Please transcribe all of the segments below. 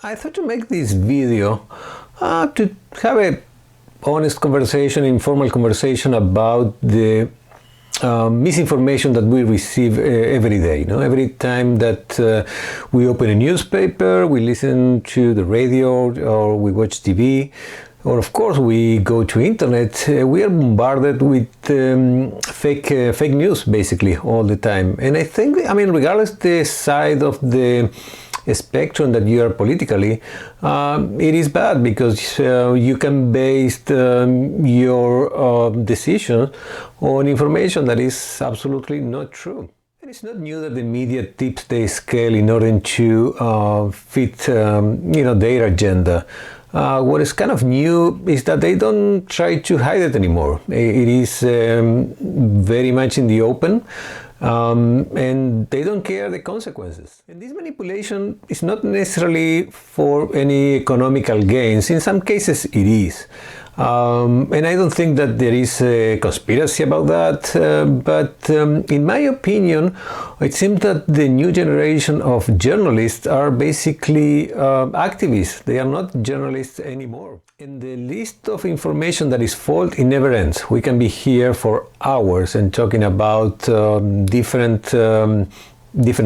I thought to make this video to have a honest conversation, informal conversation about the misinformation that we receive every day. You know, every time that we open a newspaper, we listen to the radio, or we watch TV, or of course we go to internet, we are bombarded with fake news basically all the time. And I think, regardless the side of the spectrum that you are politically, it is bad because you can base your decision on information that is absolutely not true. And it's not new that the media tips the scale in order to fit their agenda. What is kind of new is that they don't try to hide it anymore. It is very much in the open. And they don't care the consequences. And this manipulation is not necessarily for any economical gains. In some cases it is. And I don't think that there is a conspiracy about that, but in my opinion, it seems that the new generation of journalists are basically activists. They are not journalists anymore. And the list of information that is false, it never ends. We can be here for hours and talking about different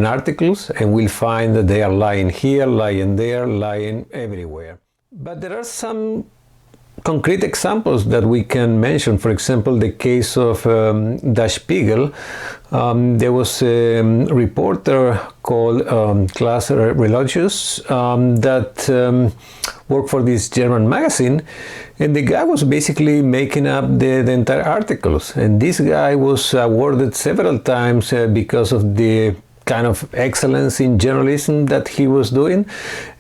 articles, and we'll find that they are lying here, lying there, lying everywhere. But there are some concrete examples that we can mention. For example, the case of Der Spiegel. There was a reporter called Klaas Relotius that worked for this German magazine, and the guy was basically making up the entire articles. And this guy was awarded several times because of the kind of excellence in journalism that he was doing.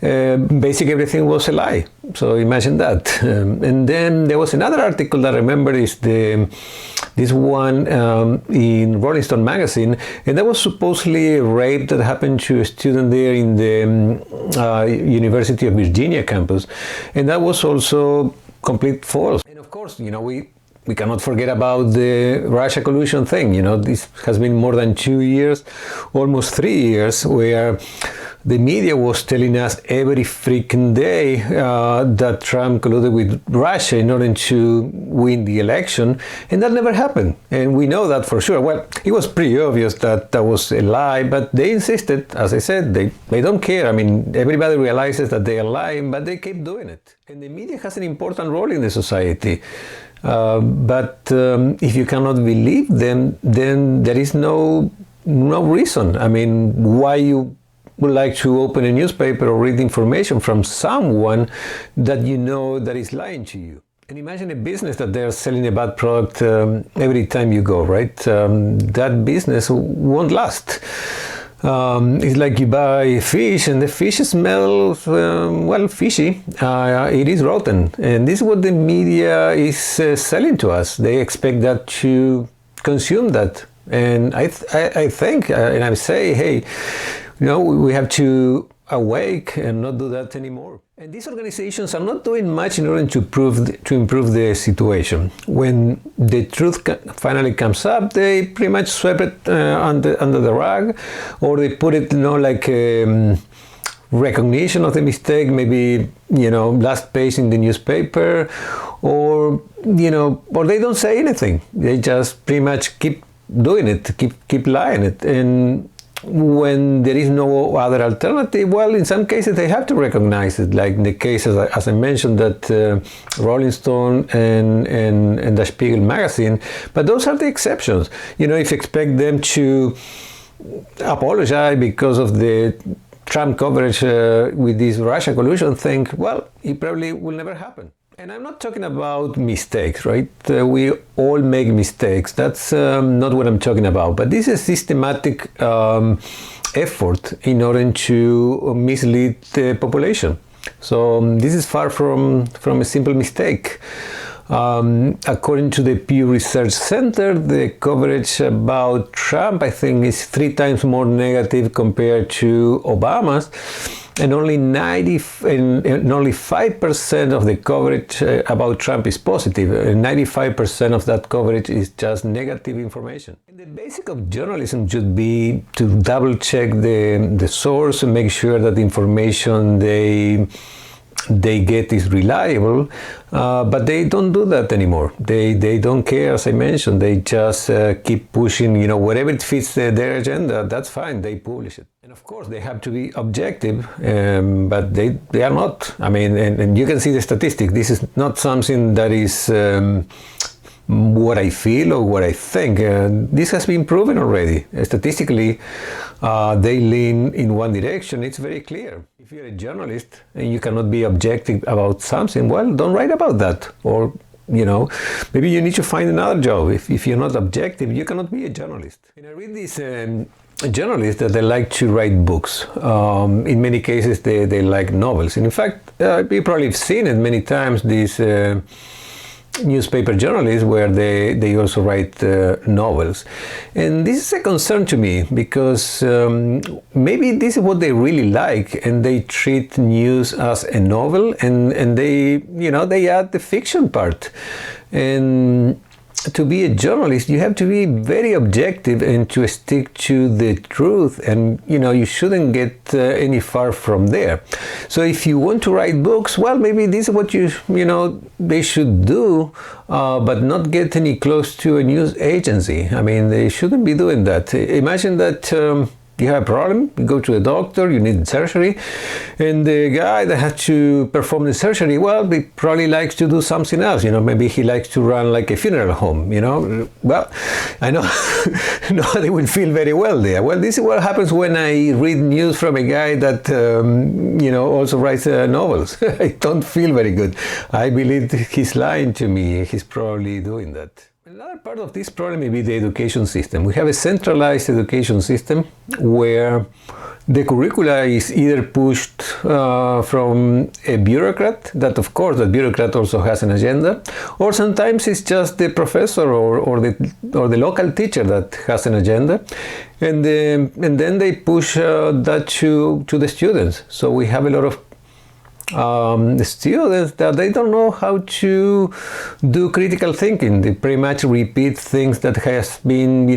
Basically everything was a lie. So imagine that. And then there was another article that I remember is this one in Rolling Stone magazine, and that was supposedly a rape that happened to a student there in the University of Virginia campus, and that was also complete false. And of course, we cannot forget about the Russia collusion thing. This has been more than 2 years, almost 3 years, where the media was telling us every freaking day that Trump colluded with Russia in order to win the election, and that never happened. And we know that for sure. Well, it was pretty obvious that that was a lie, but they insisted. As I said, they don't care. Everybody realizes that they are lying, but they keep doing it. And the media has an important role in the society. But if you cannot believe them, then there is no reason. Why you would like to open a newspaper or read information from someone that you know that is lying to you. And imagine a business that they're selling a bad product every time you go, right? That business won't last. It's like you buy fish and the fish smells, fishy. It is rotten. And this is what the media is selling to us. They expect that to consume that. And I think, and I say, hey, we have to awake and not do that anymore. And these organizations are not doing much in order to improve the situation. When the truth finally comes up, they pretty much sweep it under the rug, or they put it, like recognition of the mistake, maybe, last page in the newspaper, or they don't say anything. They just pretty much keep doing it, keep lying it. And when there is no other alternative, well, in some cases they have to recognize it, like in the cases, as I mentioned, that Rolling Stone and Der Spiegel magazine. But those are the exceptions. If you expect them to apologize because of the Trump coverage with this Russia collusion thing, well, it probably will never happen. And I'm not talking about mistakes, right? We all make mistakes. That's not what I'm talking about. But this is a systematic effort in order to mislead the population. So this is far from a simple mistake. According to the Pew Research Center, the coverage about Trump, I think, is 3 times more negative compared to Obama's. and only 5% of the coverage about Trump is positive, and 95% of that coverage is just negative information. And the basic of journalism should be to double check the source and make sure that the information they get is reliable, but they don't do that anymore. They don't care, as I mentioned. They just keep pushing, whatever it fits their agenda, that's fine, they publish it. And of course, they have to be objective, but they are not. I mean, and you can see the statistics. This is not something that is what I feel or what I think. This has been proven already. Statistically, they lean in one direction. It's very clear. If you're a journalist and you cannot be objective about something, well, don't write about that. Or, maybe you need to find another job. If you're not objective, you cannot be a journalist. And I read these journalists that they like to write books. In many cases, they like novels. And in fact, you probably have seen it many times, these newspaper journalists where they also write novels. And this is a concern to me because maybe this is what they really like, and they treat news as a novel, and they add the fiction part. And to be a journalist, you have to be very objective and to stick to the truth, and you shouldn't get any far from there. So if you want to write books, well, maybe this is what they should do, but not get any close to a news agency. I mean, they shouldn't be doing that. Imagine that you have a problem, you go to a doctor, you need surgery, and the guy that had to perform the surgery, well, he probably likes to do something else. Maybe he likes to run like a funeral home. Well, I know nobody will feel very well there. Well, this is what happens when I read news from a guy that also writes novels. I don't feel very good. I believe he's lying to me. He's probably doing that. Another part of this problem may be the education system. We have a centralized education system where the curricula is either pushed from a bureaucrat, that of course the bureaucrat also has an agenda, or sometimes it's just the professor or the local teacher that has an agenda, and then they push that to the students. So we have a lot of students that they don't know how to do critical thinking. They pretty much repeat things that has been,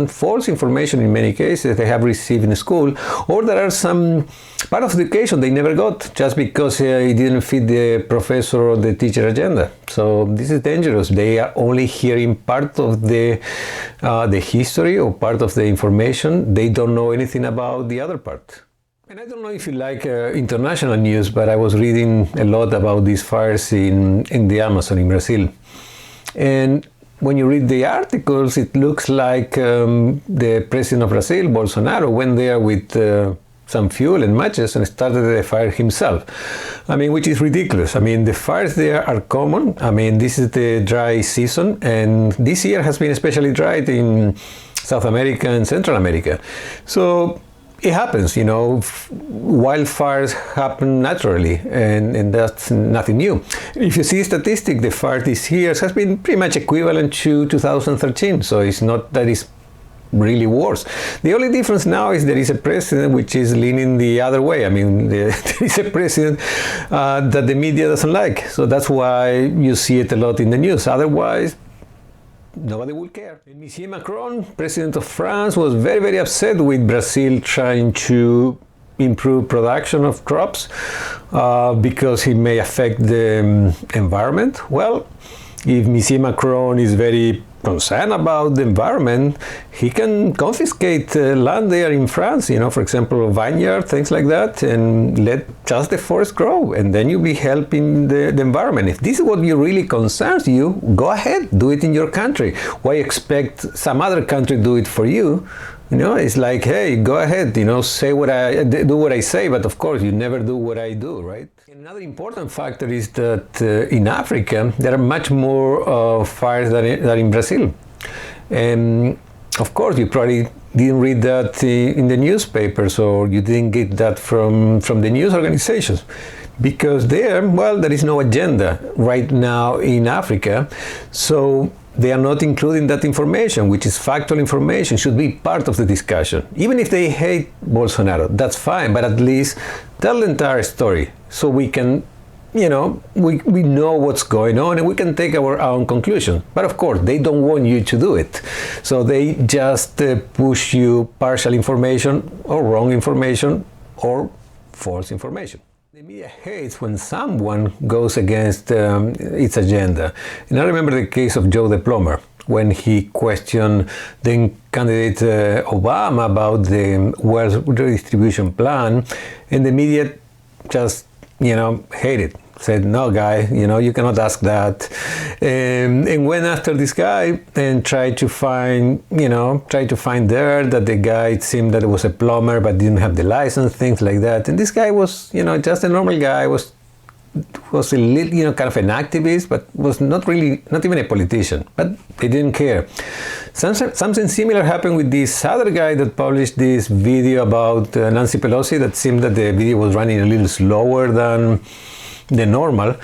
false information in many cases they have received in school, or there are some part of education they never got just because it didn't fit the professor or the teacher agenda. So this is dangerous. They are only hearing part of the history or part of the information. They don't know anything about the other part. And I don't know if you like international news, but I was reading a lot about these fires in the Amazon in Brazil. And when you read the articles, it looks like the president of Brazil, Bolsonaro, went there with some fuel and matches and started the fire himself. I mean, which is ridiculous. I mean, the fires there are common. I mean, this is the dry season, and this year has been especially dry in South America and Central America. So it happens, wildfires happen naturally, and that's nothing new. If you see a statistic, the fire this year has been pretty much equivalent to 2013, so it's not that it's really worse. The only difference now is there is a president which is leaning the other way. I mean, there is a president that the media doesn't like, so that's why you see it a lot in the news. Otherwise, nobody will care. And Monsieur Macron, president of France, was very, very upset with Brazil trying to improve production of crops because it may affect the environment. Well, if Monsieur Macron is very concerned about the environment, he can confiscate land there in France, for example, vineyard, things like that, and let just the forest grow, and then you'll be helping the environment. If this is what really concerns you, go ahead, do it in your country. Why expect some other country to do it for you? It's like, hey, go ahead, say do what I say, but of course you never do what I do, right? Another important factor is that in Africa there are much more fires than in Brazil. And of course you probably didn't read that in the newspapers, or you didn't get that from the news organizations. Because there is no agenda right now in Africa. So they are not including that information, which is factual information, should be part of the discussion. Even if they hate Bolsonaro, that's fine, but at least tell the entire story so we can, we know what's going on and we can take our own conclusion. But of course, they don't want you to do it. So they just push you partial information or wrong information or false information. The media hates when someone goes against its agenda. And I remember the case of Joe the Plumber, when he questioned then candidate Obama about the wealth redistribution plan, and the media just, hated. Said, no, guy, you cannot ask that. And went after this guy and tried to find there that the guy, it seemed that it was a plumber but didn't have the license, things like that. And this guy was, just a normal guy, was a little, kind of an activist, but was not even a politician. But they didn't care. Something similar happened with this other guy that published this video about Nancy Pelosi. That seemed that the video was running a little slower than the normal,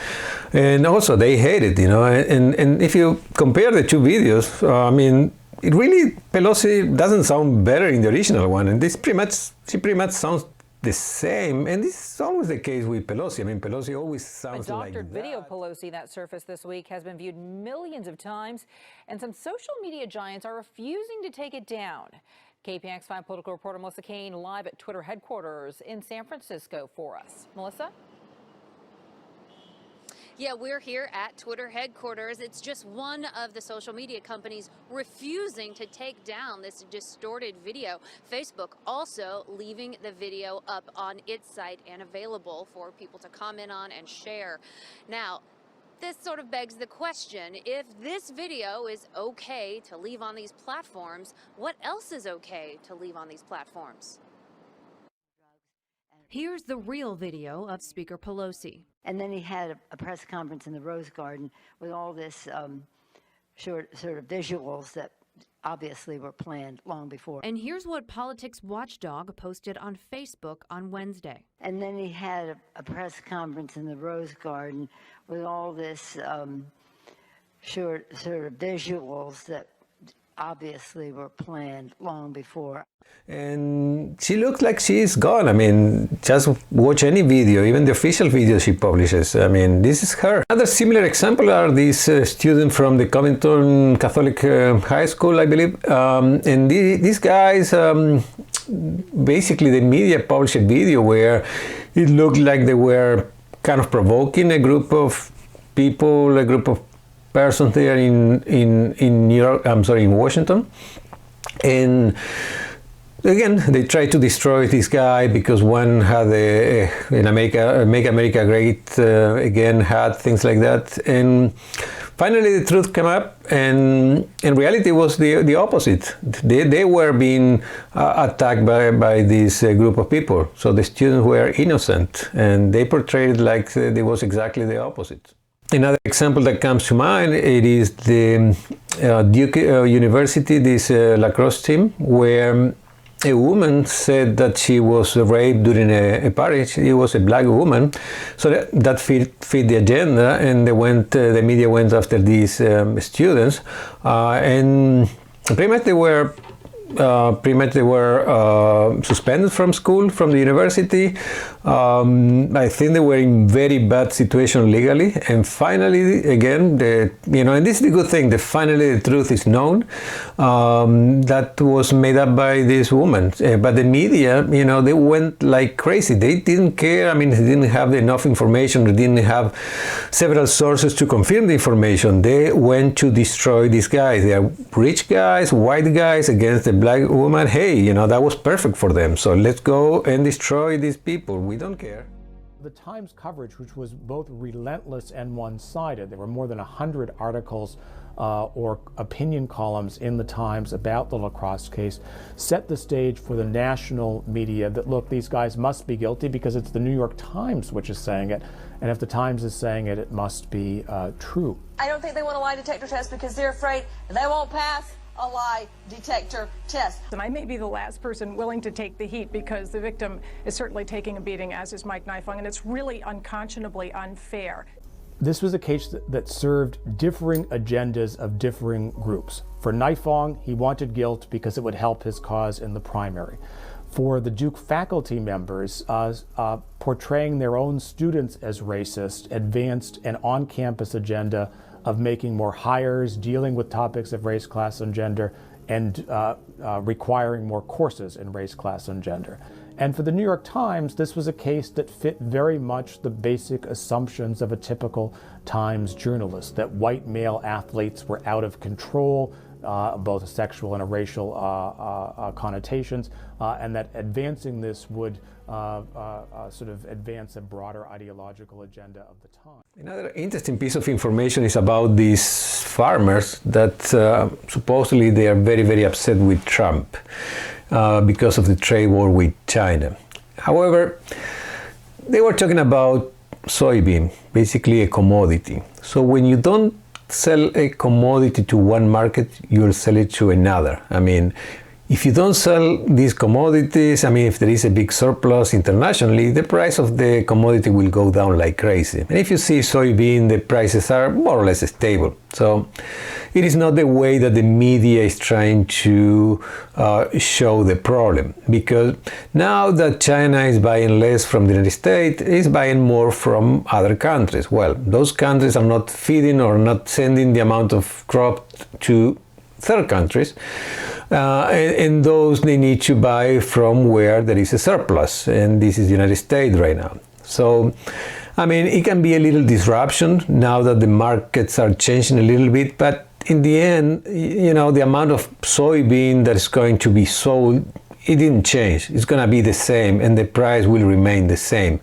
and also they hate it, and if you compare the two videos, it really, Pelosi doesn't sound better in the original one, and she pretty much sounds the same, and this is always the case with Pelosi. Pelosi always sounds like that. A doctored video of Pelosi that surfaced this week has been viewed millions of times, and some social media giants are refusing to take it down. KPIX 5 political reporter Melissa Kane live at Twitter headquarters in San Francisco for us. Melissa? Yeah, we're here at Twitter headquarters. It's just one of the social media companies refusing to take down this distorted video. Facebook also leaving the video up on its site and available for people to comment on and share. Now, this sort of begs the question, if this video is okay to leave on these platforms, what else is okay to leave on these platforms? Here's the real video of Speaker Pelosi. And then he had a press conference in the Rose Garden with all this sort of visuals that obviously were planned long before. And here's what Politics Watchdog posted on Facebook on Wednesday. And then he had a press conference in the Rose Garden with all this sort of visuals that obviously were planned long before. And she looks like she's gone. Just watch any video, even the official video she publishes. This is her. Another similar example are these students from the Covington Catholic High School, I believe. And these guys, basically the media published a video where it looked like they were kind of provoking a group of people, a group of persons there in Washington. And again, they tried to destroy this guy because one had in America, Make America Great Again, had things like that. And finally the truth came up, and in reality was the opposite. They were being attacked by this group of people. So the students were innocent, and they portrayed it like it was exactly the opposite. Another example that comes to mind, it is the Duke University, this lacrosse team, where a woman said that she was raped during a party. She was a black woman, so that fit the agenda, and the media went after these students, and pretty much they were suspended from school, from the university. I think they were in very bad situation legally. And finally, again, and this is the good thing, that finally the truth is known. That was made up by this woman. But the media, they went like crazy. They didn't care. They didn't have enough information. They didn't have several sources to confirm the information. They went to destroy these guys. They are rich guys, white guys against the black woman. Hey, that was perfect for them. So let's go and destroy these people. We don't care. The Times coverage, which was both relentless and one-sided, there were more than 100 articles or opinion columns in the Times about the lacrosse case, set the stage for the national media that, look, these guys must be guilty because it's the New York Times which is saying it, and if the Times is saying it, it must be true. I don't think they want a lie detector test because they're afraid they won't pass a lie detector test. And I may be the last person willing to take the heat because the victim is certainly taking a beating, as is Mike Nifong, and it's really unconscionably unfair. this was a case that served differing agendas of differing groups. For Nifong, he wanted guilt because it would help his cause in the primary. For the Duke faculty members, portraying their own students as racist advanced an on-campus agenda of making more hires, dealing with topics of race, class, and gender, and requiring more courses in race, class, and gender. And for the New York Times, this was a case that fit very much the basic assumptions of a typical Times journalist, that white male athletes were out of control, both sexual and racial connotations, and that advancing this would sort of advance a broader ideological agenda of the time. Another interesting piece of information is about these farmers that supposedly they are very, very upset with Trump because of the trade war with China. However, they were talking about soybean, basically a commodity. So when you don't sell a commodity to one market, you'll sell it to another. I mean, if you don't sell these commodities, I mean, if there is a big surplus internationally, the price of the commodity will go down like crazy. And if you see soybean, the prices are more or less stable. So it is not the way that the media is trying to show the problem. Because now that China is buying less from the United States, it's buying more from other countries. Well, those countries are not feeding or not sending the amount of crop to third countries. And those they need to buy from where there is a surplus, and this is the United States right now. So, I mean, it can be a little disruption now that the markets are changing a little bit, but in the end, you know, the amount of soybean that is going to be sold, it didn't change. It's going to be the same, and the price will remain the same.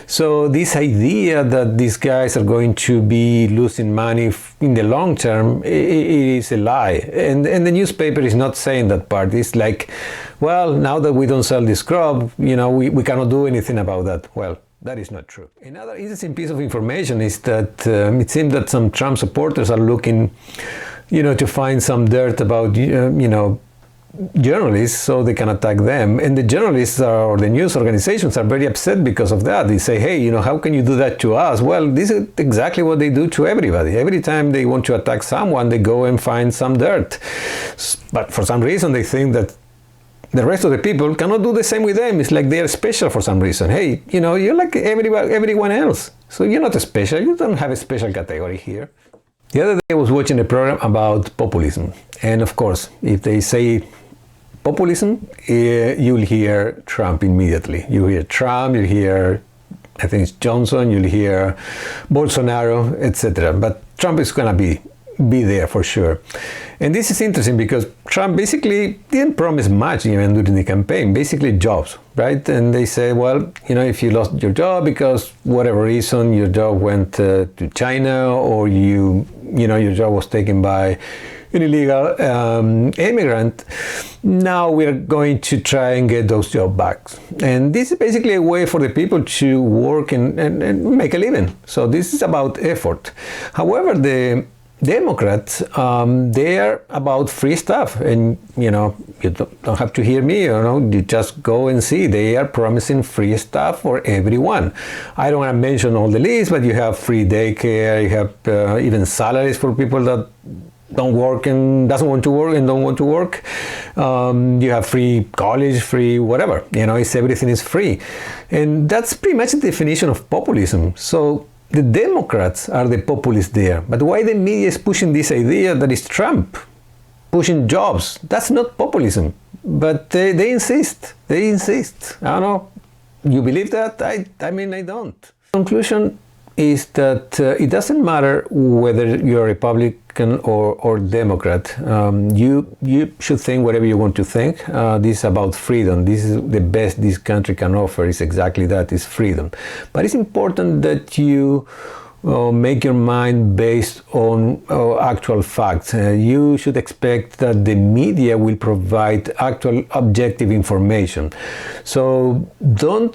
So this idea that these guys are going to be losing money in the long term, it is a lie. And the newspaper is not saying that part. It's like, well, now that we don't sell this crop, you know, we cannot do anything about that. Well, that is not true. Another interesting piece of information is that it seems that some Trump supporters are looking, you know, to find some dirt about, you know, journalists so they can attack them, and the journalists or the news organizations are very upset because of that. They say, hey, you know, how can you do that to us? Well, this is exactly what they do to everybody. Every time they want to attack someone, they go and find some dirt, but for some reason they think that the rest of the people cannot do the same with them. It's like they are special for some reason. Hey, you know, you're like everyone else, so you're not special. You don't have a special category here. The other day I was watching a program about populism, and of course, if they say populism, you'll hear Trump immediately. You hear Trump, you hear, I think it's Johnson, you'll hear Bolsonaro, etc. But Trump is going to be there for sure. And this is interesting because Trump basically didn't promise much even during the campaign, basically jobs, right? And they say, well, you know, if you lost your job because whatever reason your job went to China, or you know, your job was taken by an illegal immigrant, now we're going to try and get those jobs back. And this is basically a way for the people to work and make a living. So this is about effort. However, the Democrats, they are about free stuff, and you know, you don't have to hear me, you know, you just go and see. They are promising free stuff for everyone. I don't want to mention all the lists, but you have free daycare, you have even salaries for people that don't work and doesn't want to work and don't want to work. You have free college, free whatever, you know, everything is free. And that's pretty much the definition of populism. So the Democrats are the populists there. But why the media is pushing this idea that is Trump pushing jobs? That's not populism. But they insist. They insist. I don't know. You believe that? I mean, I don't. Conclusion is that it doesn't matter whether you're a Republican or Democrat. You should think whatever you want to think. This is about freedom. This is the best this country can offer. Is exactly that, is freedom. But it's important that you make your mind based on actual facts. You should expect that the media will provide actual objective information. So don't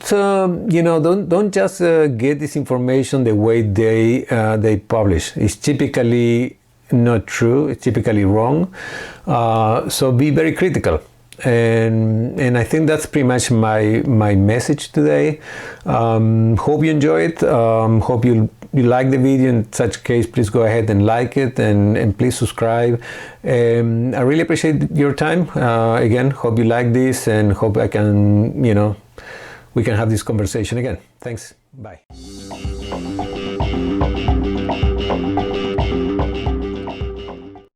just get this information the way they publish. It's typically not true. It's typically wrong. So be very critical. And I think that's pretty much my message today. Hope you enjoy it. Hope you'll you like the video, in such case, please go ahead and like it, and please subscribe. I really appreciate your time. Again, hope you like this, and hope I can, we can have this conversation again. Thanks. Bye.